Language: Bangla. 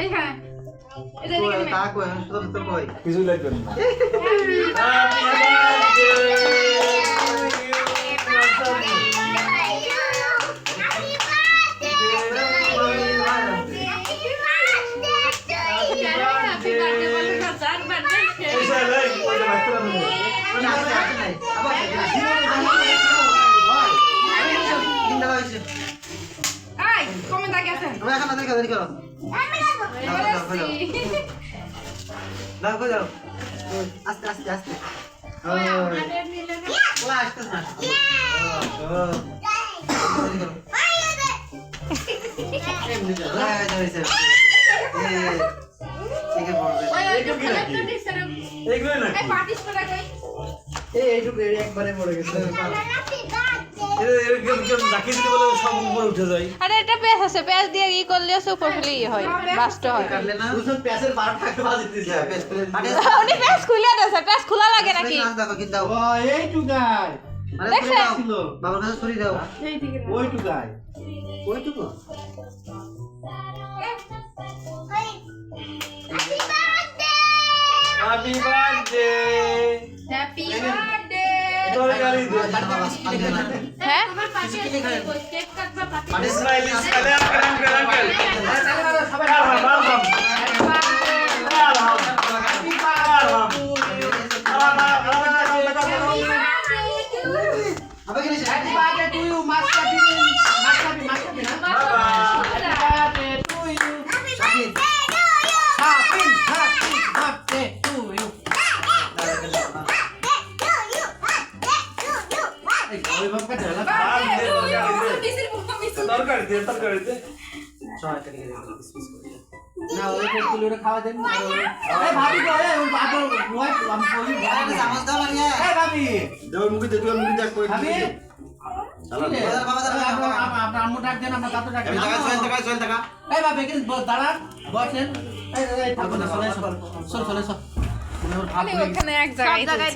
এইখানে এটা কই দিকে তা কই শুধু তো কই কিছু লাগবে না এই কমেন্ট আগে আছেন আমরা এখন তাদের কাজ করো দাও কই দাও আস্তে আস্তে আস্তে ওলা আস্তে না এমনি যাও ঠিক আছে এইগুলো না এই পার্টিসিপেট কই এইটুকু একবারে পড়ে গেছে এরকম ডাকি দিতে বলে সব উপরে উঠে যায় আরে এটা প্যাচ আছে প্যাচ দিয়ে ই করলে সুপার ফ্লি হয় বাস্ট হয় কাটলে না দুজন প্যাসের 12 টাকা বাজে দিছে পেস করে উনি প্যাচ খুলে দেছে প্যাচ খোলা লাগে নাকি দেখো কি দাও এইটুকাই দেখছেন? বাবার কাছে ছুরি দাও এই দিকে ওইটুকাই ওইটুকু হ্যাপি বার্থডে হ্যাপি বার্থডে তোর গালি দে হ্যাঁ তোমার পাশে কেক কাটবা পার্টি ইসমাইল ইসমাইল আঙ্কেল সবাই আবে কি নিছে হ্যাপি বার্থডে টু ইউ মাস্টারপি মাস্টারপি না শাকিব তরকারি দে ছয় টাকা দিয়ে পিস পিস করে না ওই পেটগুলো খাওয়া দেন না এই ভাবি তো ওই বাবা ওই আমি বলি আরে চামচ দাও মারিয়া এই ভাবি দেওয়ার মুখে দে দেওয়ার মুখে দেখ কই ভাবি আপনার আম্মু ডাক দেন আমরা দাদু ডাক দেন চল টাকা এই ভাবি এখানে দাঁড়ান বসেন এই থাকুন চলে চলে চলে ওখানে এক জায়গায়